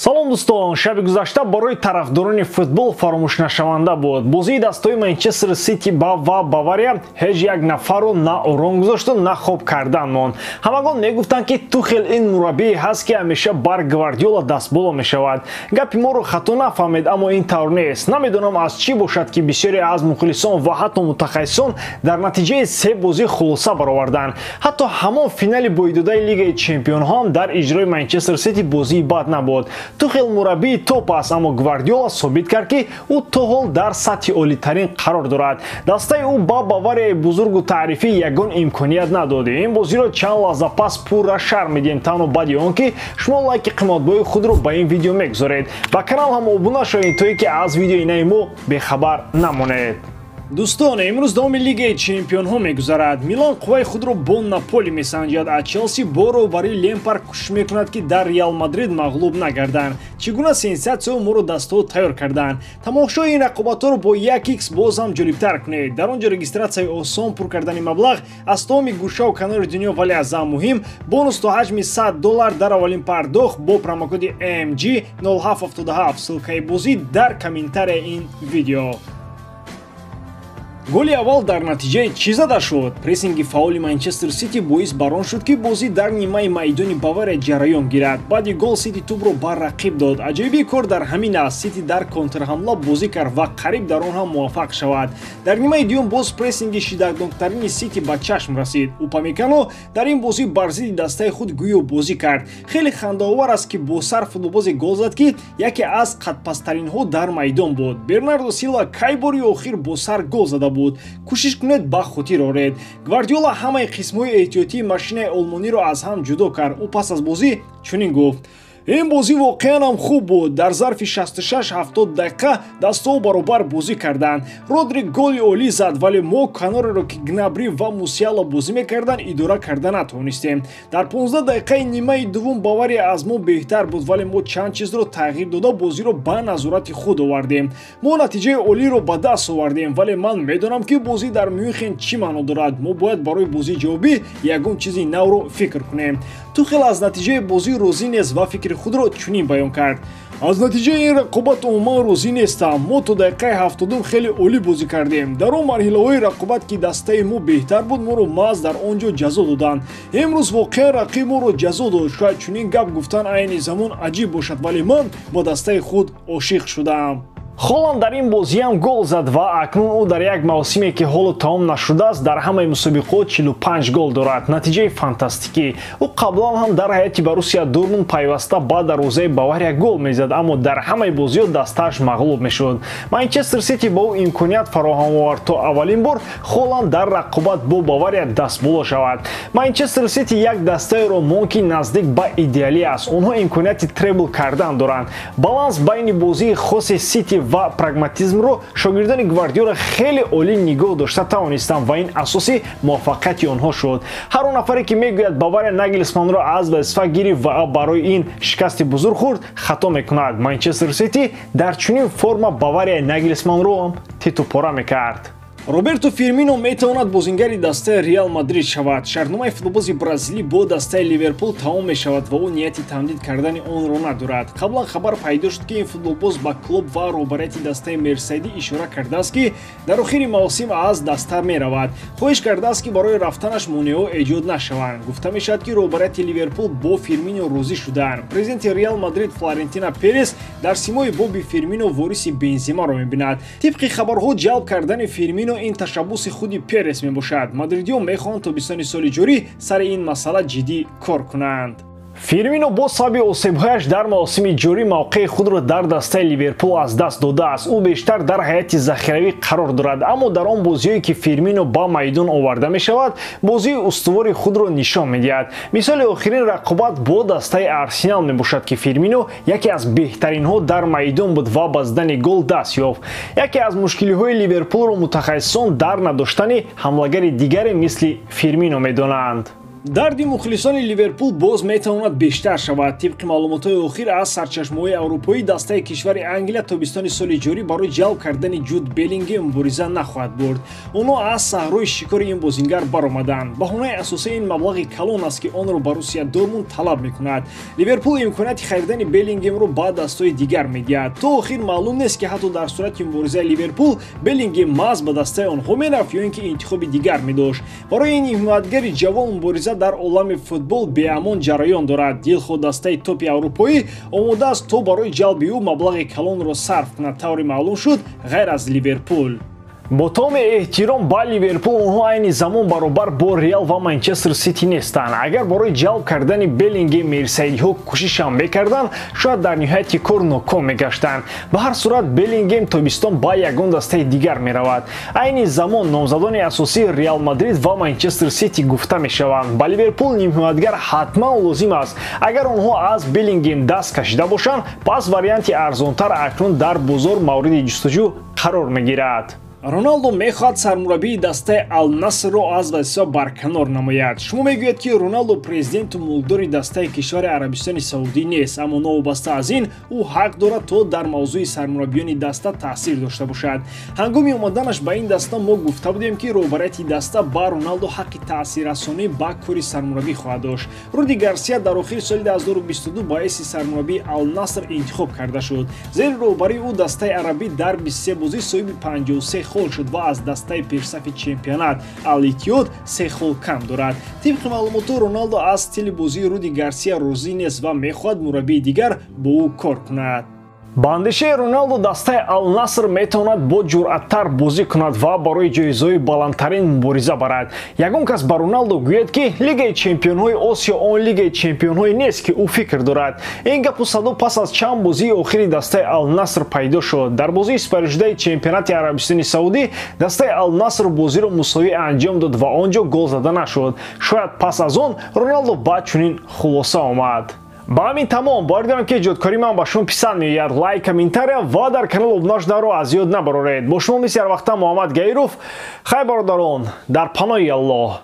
салом дӯстон, шаби гузашта барои тарафдорони футбол фаромӯшнашаванда буд. Бозии дастаҳои Манчестер Сити ва Бавария ҳеҷ як нафарро на ором гузошту, на хоб кардан монд. Ҳамагон мегуфтанд ки Тухел ин мураббие ҳаст ки ҳамеша бар Гвардиола дастболо мешавад. Гапи моро хато нафаҳмед, аммо ин тавр нест. Намедонам аз чӣ бошад ки бисёре аз мухлисон ва ҳатто мутахассисон дар натиҷаи 3 бозӣ хулоса бароварданд. Ҳатто ҳамон финали боидодаи Лигаи Чемпионҳо ҳам дар иҷрои Манчестер Сити бозии бад набуд. Тухел мураббии топ аст, аммо Гвардиола собит кард ки ӯ то ҳол дар сатҳи олитарин қарор дорад. Дастаи ӯ ба Баварияи бузургу таърифӣ ягон имконият надод. Ин бозиро чанд лаҳза пас пурра шарҳ медиҳем, танҳо баъди он ки шумо лайки қиматбоҳи худро ба ин видео мегузоред. Ба канал ҳам обуна шавед, то ки аз видеои нави мо бехабар намонед. Дӯстон, имрӯз давоми Лигаи Чемпионҳо мегузарад. Милан қувваи худро бо Наполи месанҷад. А Челси бо роҳбарии Лемпард кӯшиш мекунад ки дар Реал Мадрид мағлуб нагарданд. Чӣ гуна сенсатсияҳо моро дастҳо тайёр карданд. Тамошои ин рақобатҳоро бо 1x боз ҳам ҷолибтар кунед. Дар он ҷо регистратсияи осон, пур кардани маблағ аз тамоми гӯшаву канори дунё, вале аз ҳам муҳим бонус то ҳаҷми $100 дар аввалин пардохт бо промокоди AMG 0777. Ссилкаи бозӣ дар комментарияи ин видео. Голи аввал дар натиҷаи чӣ зада шуд? Прессинги фаъоли Манчестер Сити боис бар он шуд ки бозӣ дар нимаи майдони Бавария ҷараён гирад. Баъди гол Сити тӯбро ба рақиб дод. Аҷоибии кор дар ҳамин аст. Сити дар контрҳамла бозӣ кард ва қариб дар он ҳам муваффақ шавад. Дар нимаи дуюм боз прессинги шиддатноктарини Сити ба чашм расид. Упамекано дар ин бозӣ бар зидди дастаи худ гӯё бозӣ кард. Хеле хандаовар аст ки бо сар футболбозе гол зад ки яке аз қадпастаринҳо дар майдон буд. Бернардо Силва кай бори охир бо сар гол зада буд. Кӯшиш кунед ба хотир оред. Гвардиола ҳамаи қисмҳои эҳтиётии машинаи олмониро аз ҳам ҷудо кард. Ӯ пас аз бозӣ чунин гуфт: ин бозӣ воқеан ҳам хуб буд. Дар зарфи 66-70 дақиқа дастҳо баробар бозӣ карданд. Родри голи олӣ зад, вале мо канореро ки Гнабри ва Мусиала бозӣ мекарданд идора карда натавонистем. Дар 15 дақиқаи нимаи дуввум Бавария аз мо беҳтар буд, вале мо чанд чизро тағйир дода бозиро ба назорати худ овардем. Мо натиҷаи олиро ба даст овардем, вале ман медонам ки бозӣ дар Мюнхен чӣ маъно дорад. Мо бояд барои бозии ҷавобӣ ягон чизи навро фикр кунем. Тухел аз натиҷаи бозӣ розӣ нест ва фикри худро чунин баён кард: аз натиҷаи ин рақобат умуман розӣ нестам. Мо то дақиқаи 70 хеле олӣ бозӣ кардем. Дар он марҳилаҳои рақобат ки дастаи мо беҳтар буд, моро маҳз дар он ҷо ҷазо доданд. Имрӯз воқеан рақиб моро ҷазо дод. Шояд чунин гап гуфтан айни замон аҷиб бошад, вале ман ба дастаи худ ошиқ шудам. Холланд дар ин бозӣ ҳам гол зад ва акнун ӯ дар як мавсиме ки ҳоло тамом нашудааст дар ҳамаи мусобиқот 45 гол дорад. Натиҷаи фантастикӣ. Ӯ қаблан ҳам дар ҳайати Боруссия Дормунд пайваста ба дарвозаи Бавария гол мезад, аммо дар ҳамаи бозиҳо дастааш мағлуб мешуд. Манчестер Сити ба ӯ имконият фароҳам овард то аввалин бор Холланд дар рақобат бо Бавария дастболо шавад. Манчестер Сити як дастаеро монд ки наздик ба идеалӣ аст. Онҳо имконияти требл кардан доранд. Баланс байни бозии хоси Сити ва прагматизмро шогирдони Гвардиола хеле олӣ нигоҳ дошта тавонистанд ва ин асоси муваффақияти онҳо шуд. Ҳар он нафаре ки мегӯяд Бавария Нагельсманро аз вазифа гирифт ва барои ин шикасти бузург хӯрд, хато мекунад. Манчестер Сити дар чунин форма Баварияи Нагельсманро титупора мекард. Роберто Фирмино метавонад бозингари дастаи Реал Мадрид шавад. Шартномаи футболбози бразилӣ бо дастаи Ливерпул тамом мешавад ва ӯ нияти тамдид кардани онро надорад. Қаблан хабар пайдо шуд ки ин футболбоз ба клуб ва роҳбарияти дастаи Мерсайдӣ ишора кардааст ки дар охири мавсим аз даста меравад. Хоҳиш кардааст ки барои рафтанаш монеаҳо эҷод нашаванд. Гуфта мешавад ки роҳбарияти Ливерпул бо Фирмино розӣ шудаанд. Президенти Реал Мадрид Флорентина Перес дар симои боби Фирмино вориси Бенземаро мебинад. Тибқи хабарҳо ҷалб кардани Фирмино ин ташаббуси худи Перес мебошад. Мадридиҳо мехоҳанд тобистони соли ҷорӣ сари ин масъала ҷиддӣ кор кунанд. Фирмино бо сабаби осебҳояш дар мавсими ҷорӣ мавқеи худро дар дастаи Ливерпул аз даст додааст. ӯ бештар дар ҳайати захиравӣ қарор дорад, аммо дар он бозиҳое ки Фирмино ба майдон оварда мешавад, бозии устувори худро нишон медиҳад. Мисоли охирин рақобат бо дастаи Арсенал мебошад ки Фирмино яке аз беҳтаринҳо дар майдон буд ва ба задани гол даст ёфт. Яке аз мушкилиҳои Ливерпулро мутахассисон дар надоштани ҳамлагари дигаре мисли Фирмино медонанд. дарди мухлисони ливерпул боз метавонад бештар шавад. тибқи маълумотҳои охир аз сарчашмаҳои аврупоӣ дастаи кишвари англия тобистони соли ҷорӣ барои ҷалб кардани ҷуд беллингем мубориза нахоҳад бурд. онҳо аз саҳрои шикори ин бозингар баромаданд. баҳонаи асосии ин маблағи калон аст ки онро Боруссия Дормунд талаб мекунад. ливерпул имконияти харидани беллингемро ба дастаҳои дигар медиҳад. то охир маълум нест ки ҳатто дар сурати муборизаи ливерпул беллингем маҳз ба дастаи онҳо мерафт ё ин ки интихоби дигар медошт. барои ин ҳимоятгари ҷавон мубориза дар олами футбол беамон ҷараён дорад. дилхо дастаи топи аврупоӣ омода аст то барои ҷалби ӯ маблағи калонро сарф кунад. тавре маълум шуд ғайр аз ливерпул. бо томи эҳтиром ба ливерпул онҳо айни замон баробар бо реал ва манчестер сити нестанд. агар барои ҷалб кардани беллингем мерсайдиҳо кӯшишам мекарданд шояд дар ниҳояти кор ноком мегаштанд. ба ҳар сурат беллингем тобистон ба ягон дастаи дигар меравад. айни замон номзадони асосии реал мадрид ва манчестер сити гуфта мешаванд. ба ливерпул нимҳоятгар ҳатман лозим аст. агар онҳо аз беллингем даст кашида бошанд пас варианти арзонтар акнун дар бозор мавриди ҷустуҷӯ қарор мегирад. роналдо мехоҳад сармураббии дастаи Ал-Насрро аз вазифа барканор намояд. шумо мегӯед ки роналдо президенту мулкдори дастаи кишвари Арабистони Саудӣ нест, аммо новобаста аз ин ӯ ҳақ дорад то дар мавзӯи сармураббиёни даста таъсир дошта бошад. ҳангоми омаданаш ба ин даста мо гуфта будем ки роҳбарияти даста ба роналдо ҳаққи таъсиррасонӣ ба кори сармураббӣ хоҳад дошт. руди гарсия дар охири соли 2022 ба ҳайси сармураббии Ал-Наср интихоб карда шуд. зери роҳбарии ӯ дастаи арабӣ дар 23 бозӣ соҳиби 53 хол шуд ва аз дастаи пешсафи чемпионат Ал-Иттиҳод 3 хол кам дорад. тибқи маълумотҳо роналдо аз стили бозии руди гарсия розӣ нест ва мехоҳад мураббии дигар бо ӯ кор кунад. ба андешаи роналдо дастаи Ал-Наср метавонад бо ҷуръаттар бозӣ кунад ва барои ҷоизаҳои баландтарин мубориза барад. ягон кас ба роналдо гӯяд ки лигаи чемпионҳои осиё он лигаи чемпионҳое нест ки ӯ фикр дорад. ин гапу садо пас аз чанд бозии охири дастаи Ал-Наср пайдо шуд. дар бозии сипаришудаи чемпионати Арабистони Саудӣ дастаи Ал-Наср бозиро мусовӣ анҷом дод ва он ҷо гол зада нашуд. шояд пас аз он роналдо ба чунин хулоса омад. ба ҳамин тамом боридарам ки ҷодкории ман ба шумо писанд меояд. лайк, комментария ва дар канал обуна шуданро аз ёд набароред. бо шумо мисли ҳар вақта Муҳаммад Гаиров. хай бародарон, дар паноҳи Аллоҳ.